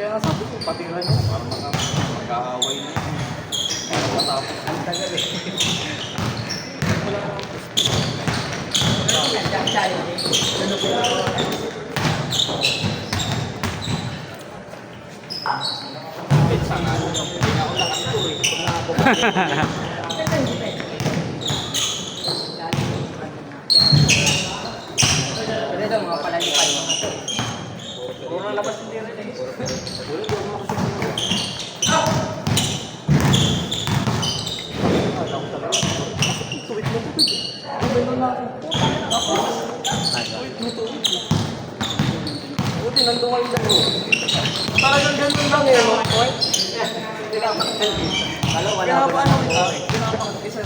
Kaya nga sabi ko, patiran mo, para mag-aaway na yun. Para matapos. Ang tagal eh. Wala na ako. Pizza nga, hindi na ako nakasto eh. Pwede daw mga palalipan mga to. Puro na labas hindi rin eh. Puro doon ako sa tuwid mo tuwid. Tuwid mo na ako. Tuwid mo tuwid. Buti nandun kayo dyan mo. Talagang ganun lang eh. Alam, wala Kaya ko ba na. ano? Isa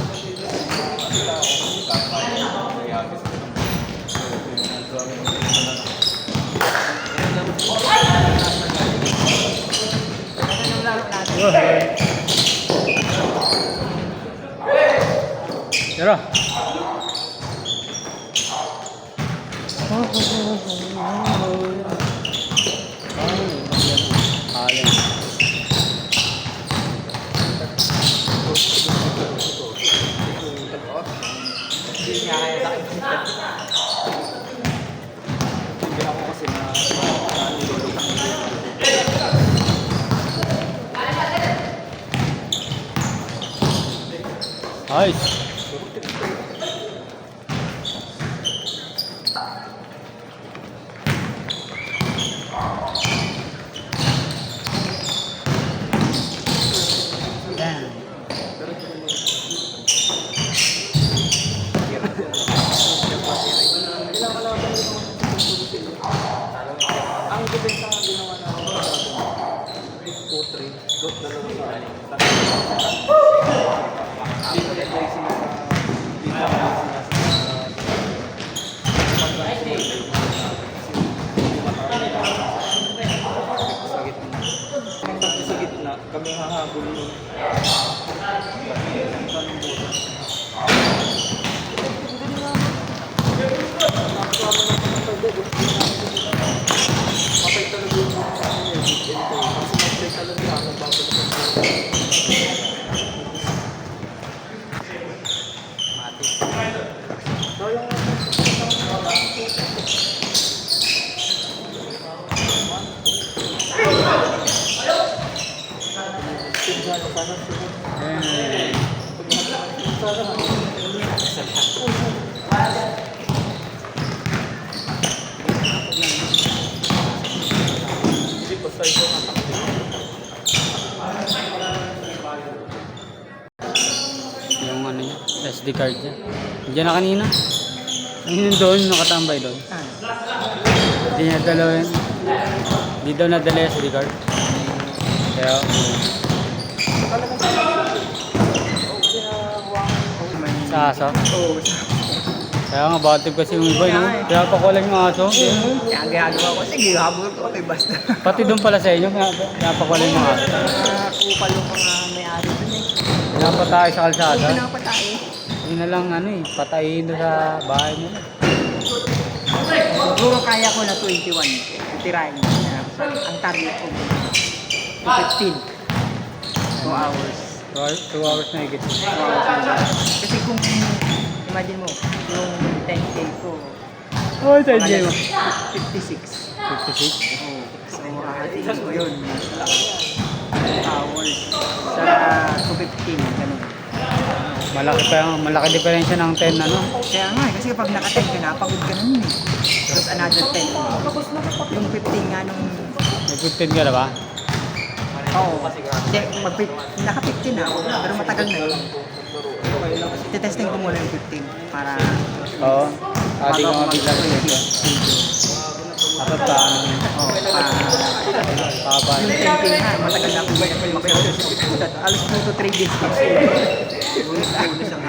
Anong laro natin? Tara. Ayan. Hindi niya kaya sa akin. hindi ako kasi na nilulog. Nice. Damn. Ang gabing sa ginawa namin 2-3 dot na lang sa dito na tayo sila dito na sa gitna kami hahabol nun. Patay talaga yung weekend ko. Kasi mag-play talaga ako bago hindi basta ito Yung ano niya, SD card niya. Diyan na kanina. Ayun doon, nakatambay doon. Hindi niya dalawa yun. Hindi daw nadala yung SD card. Kaya, sa aso. Kaya nga, batib kasi yung iba, no? Kaya pakulang yung aso. Kaya ang ginagawa ko, sige, habol ko kay basta. Pati doon pala sa inyo, kaya pakulang yung aso. Kupal yung mga may-ari dun eh. Pinapatay sa kalsada. Pinapatay. Yun na lang, ano eh, patayin doon sa bahay nila. Siguro kaya ko na 21. Titirahin ko na. Ang target ko 15. 2 hours. 2 hours na higit. 2 hours. Kasi kung imagine mo, yung 10K ko, Oh, sa inyo mo. 56. 56? Oo. So, hahatiin ko yun. 2 hours. Sa 215. Ganun. Malaki diferensya ng 10 ano. Kaya nga, kasi kapag naka-10 ka na, pagod ka nun eh. Tapos another 10. Yung 15 nga nung... May 15 ka na ba? Oo. Hindi, naka-15 na ako. Pero matagal na yun. Titesting ko muna yung 15 para... Oo. Adi bago ko ako mabigla mag-20. ito. Dapat pa ano. Oo, Papa. yung 10K nga, matagal na akong mag-20. Alas 2 to 3 days ko.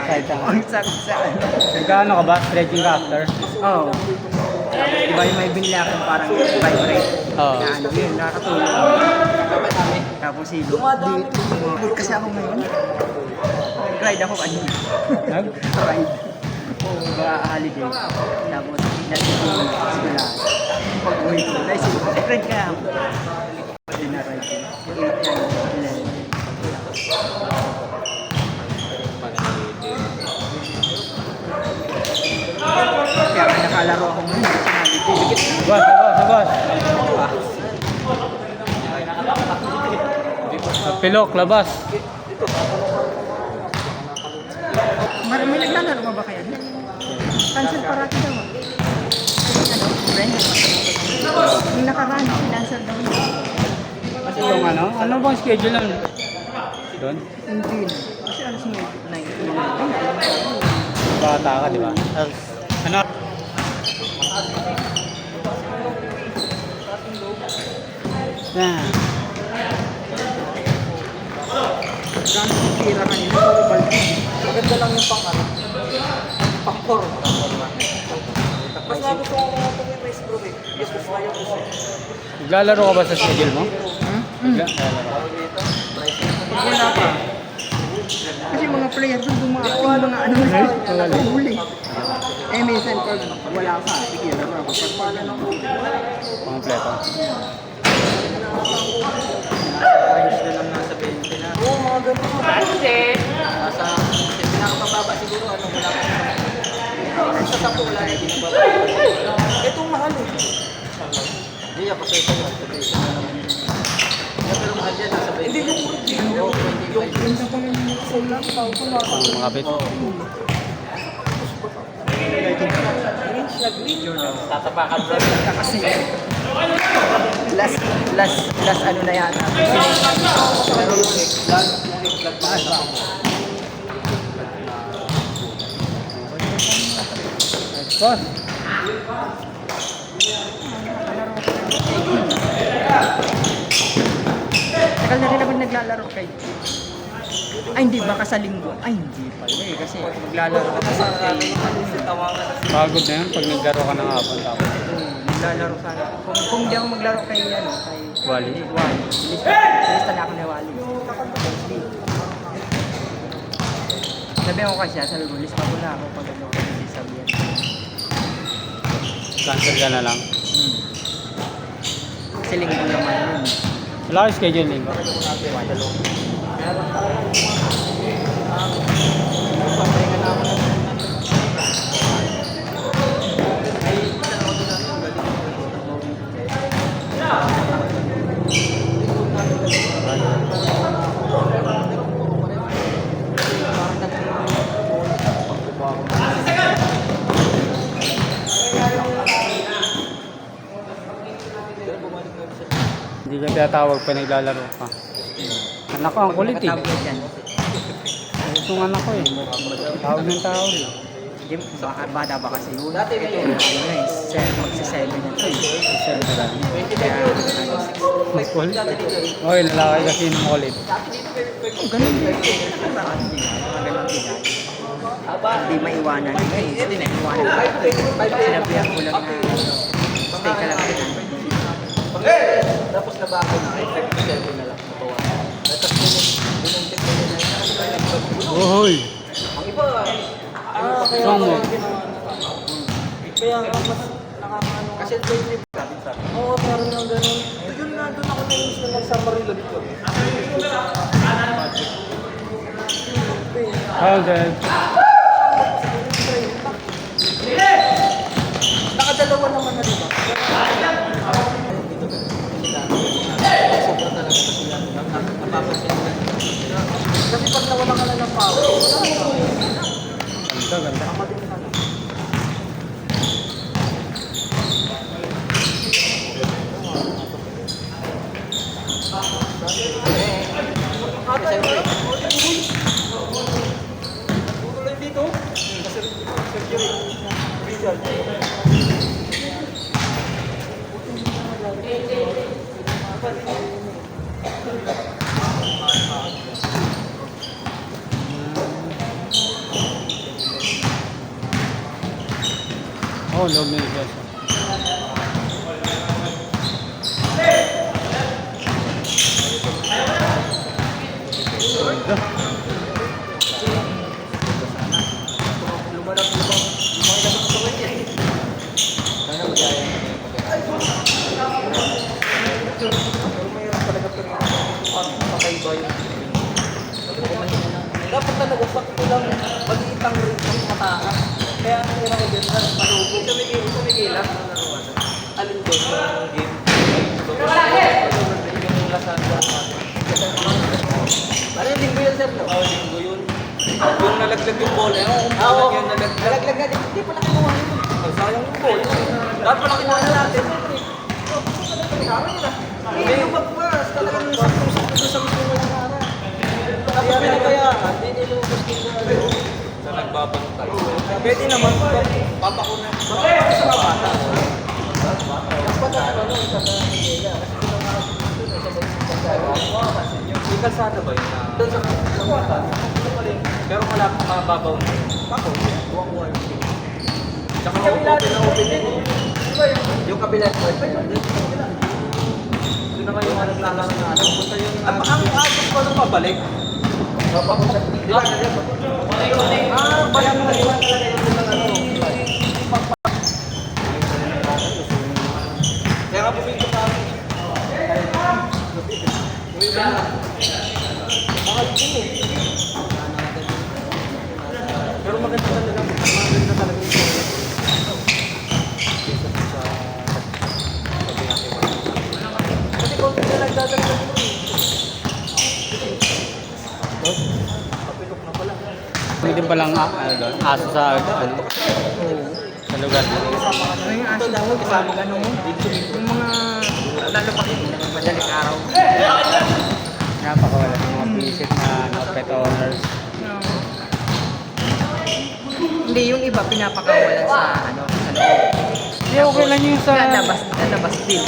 Kahit saan. Ang sakit sa ano. Nagkaano ka ba? Stretching ka after? Oo. Diba yung may binili akong parang vibrate? Oo. Na ano yun, nakakatulong. Tapos dito. Good kasi ako ngayon. Nag-ride ako kanina. Nag? Ride. Oo, holiday. Tapos, natutulog sa eskwela. Pag-uwi ko, naisip ko, nag-ride ka. Dinaride ko. Yung 8, 9, 11. Kaya nga nakalaro ako ngayon. Sinabi ko. Labas, labas, labas. Pilok, labas. May naglalaro ba kaya? Cancel parati daw. Ano? Friend? Yung nakaraan, cancel daw. Kasi yung ano bang schedule nun? Doon? Hindi na. Kasi alas 9. Bata ka, di ba? Ano? Yan. Gano'n yung tira kanina, puro balti. Maganda lang yung pang-core. Mas nga gusto ko kung yung race bro eh. Yes, mas ayaw ko siya. Naglalaro ka ba sa schedule mo? Naglalaro wala pa. Kasi mga player doon dumating mga ano na huli. Eh minsan pag wala pa, sige na ako. Pag ano Kompleto. ayos na lang nasa 20 na. Oo, mga ganun. Nasa pinakapababa siguro ano wala pa. Sa tapo wala na pinababa. Itong mahal eh. Hindi ako sa ito. Pero mahal yan, nasa 20. Hindi yung Ganda pa yung solar pa. Makapit. tatapakan bro. Kasi last ano na yan. Pero yung flag pa sa Boss. Tagal na rin ako naglalaro kay. Ay hindi baka sa linggo. Ay hindi pala eh kasi maglalaro ka sa kay Pagod na yun pag naglaro ka ng hapon tapos. naglalaro sana. Kung hindi ako maglaro kay ano kay Wally. Lista na ako ni Wally. Sabi ako kasi sabi ko lista ko na ako pag ano kasi sabi yan. Cancel ka na lang. Kasi linggo naman yun. Wala kang schedule linggo. Hindi ka tinatawag pa naglalaro ka. Anak ko, ang kulit eh. Katawag yan. Itong anak ko eh. Tawag ng tawag eh. Hindi, bata ba kasi yun? Ito, magsa-7 na ito eh. Kaya, Cool. Okay, lalaki kasi yung kulit. ganun din. Nakaraan din. Ganun din. Hindi maiwanan. Hindi maiwanan. Sinabihan ko lang na stay ka lang din. Tapos nabago na, effect 7 na lang. Tapos binuntik ko yun na Uy! ang iba, kaya Saan mo? kaya nga mas nakakaano. Kasi lately, oo, meron ng ganun. Yun nga, doon ako na-use na mag-summer reload ko. How then? Nakadalawa naman na diba? Sobra talaga kasi yan. Napapansin ko. Kasi pag nawala ka na ng power, wala ka. Ganda, ganda. Nakamadin ka na. Ate, tutuloy dito. Kasi surgery. Richard. Oh, loob na yung peso. Ganda. Sana magaya. talaga, sakto lang, maliit ang ring ng mataas. Kaya ang hirap ko din, palubo. Sumigilan. Alin doon yung game? Yung lasan doon. Ano yung linggo yun, sir? Oo, linggo yun. Yung nalaglag yung ball, yung nalaglag nga, hindi pala kinuha yun. Sayang yung ball. Dapat pala kinuha na natin. Hindi yung pagpas, talagang sakto-sakto doon sa gusto mo yung ara. Tapos pinabayaan, hindi nilubos din sa nagbabantay. Pwede naman, papakunan. Bakit sa mga bata? Dapat na ano, isa na nila. Yung kalsada ba yun? Doon sa bata. Pero malapit mababaw na. Ako, buwang-buwa yun. Tsaka open din. Yung kabila ko. Doon naman yung anong lakas na ano. Ang agos ko nung mabalik. Di ba? Bayan mo na talaga yung kaya nga bumito sa amin. Bumito na. Mahal din eh. Pero maganda talaga. Maganda talaga yung kasi kung hindi na nagdadala mo eh. Kapitok na pala. Pwede palang ano doon, aso sa ano, sa lugar. Ano yung aso daw? Kasama ka nung yung mga lalo pa madaling araw. Napakawala ng mga visit na ano, pet owners. Hindi, yung iba pinapakawalan sa ano, sa loob. Hindi, okay lang yung sa... Lalabas din.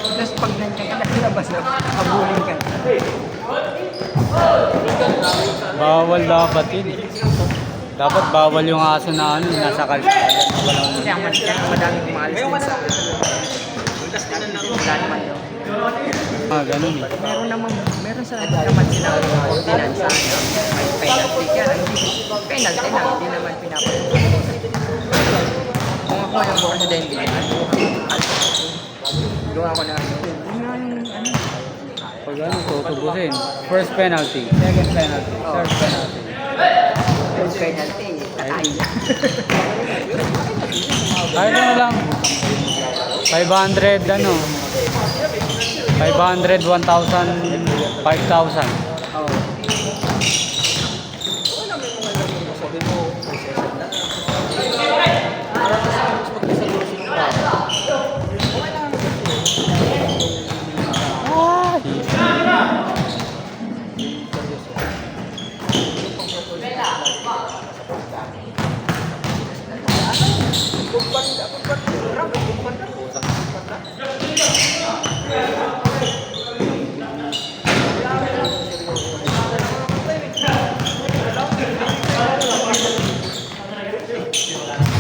Tapos pag nandiyan ka lalabas na, habulin ka. Bawal dapat yun. Dapat bawal yung aso na ano, nasa kalsada. Walang Kaya madaming umalis din sa wala naman yun. ganun eh. Meron sa naman silang ordinansa na may penalty. Kaya penalty na, hindi naman pinapatuloy. Kung ako yung presidente, gawa ko na yun nga yung ano. Pag ano, tutubusin. First penalty, second penalty, third penalty. Yung penalty, tatay. Kahit ano lang. 500 ano. 500, 1,000, 5,000. Oo.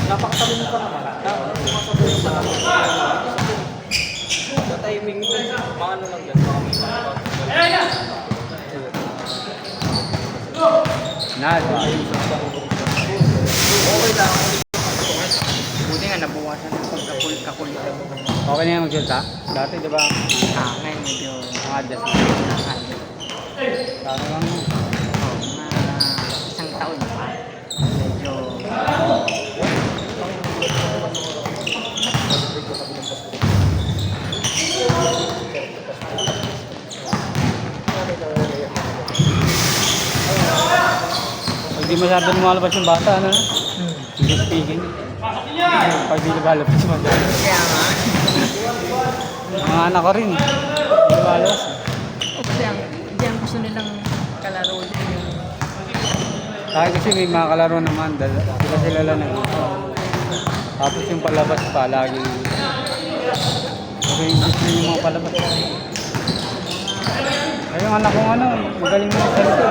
Napakatalim mo pa naman. Sumasabi pa naman. Sa timing mo, mga ano lang yan. Okay lang. Buti nga nabawasan ng pagkakulit. Okay na yung magsulta? Dati di ba? Ngayon medyo Adjust na. nakakali. Parang Mga isang taon pa. Medyo hindi masyadong lumalabas yung bata, ano? Hindi speaking. Pag di lumalabas yung bata. kaya nga. Mga anak ko rin. Hindi lumalabas. Kasi ang gusto nilang kalaro din yung Kahit kasi may mga kalaro naman. Di ba sila lang tapos yung palabas pa, laging kasi yung gusto yung mga palabas. Ay, yung anak kong ano, magaling mo sa ito.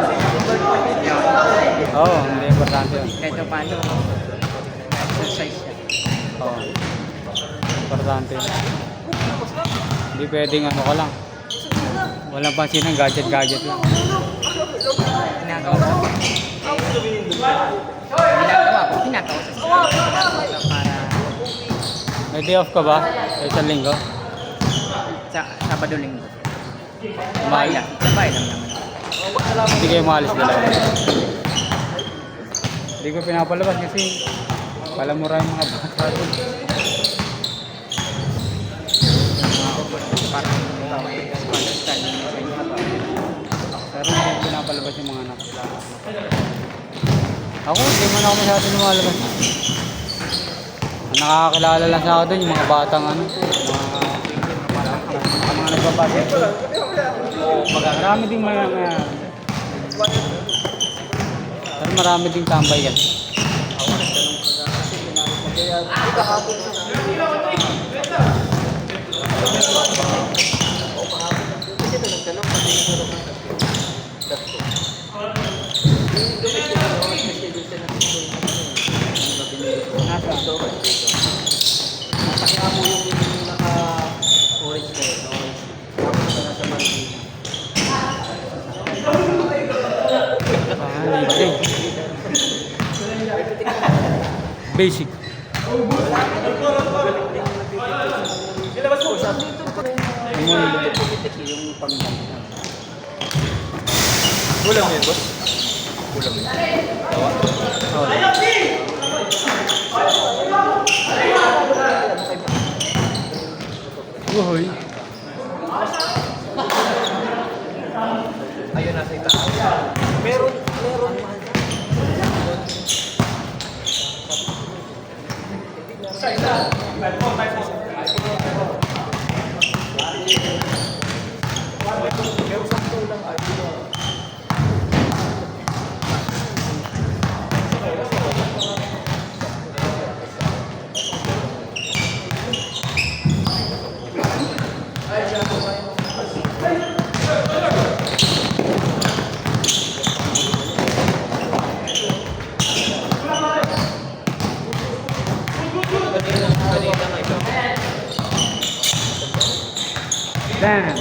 Oo, hindi importante yun. kahit paano exercise siya. Oo. Importante yun. Hindi pwedeng ano ka lang. Walang pansin ng gadget-gadget lang. Ginagawa ko. Pinakausap para May day off ka ba? Sa isang linggo? sa Sabado Linggo. Umalis? Sabay lang naman. Hindi kayo maalis dalawa. Hindi ko pinapalabas kasi palamura yung mga bata doon. Parang understand yung sa inyo to. Pero hindi ko pinapalabas yung mga anak. Ako, hindi mo na ako masyado lumalabas. Ang nakakakilala lang sa ako doon, yung mga batang ano, mga nagbabasket. Marami ding pero marami ding tambay yan. Nasa? Basic. Kulang yun, boss? Kulang yun. Dawa? Uhoy. Ayun, nasa itaas. Meron. Damn.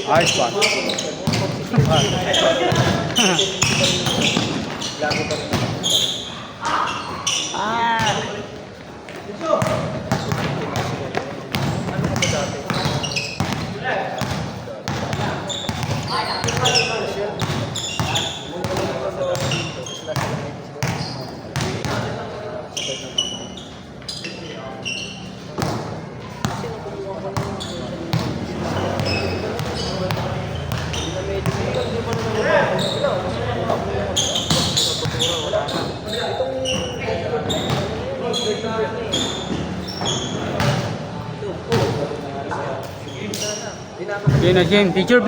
Hard spot. Yun na, Jim. Picture.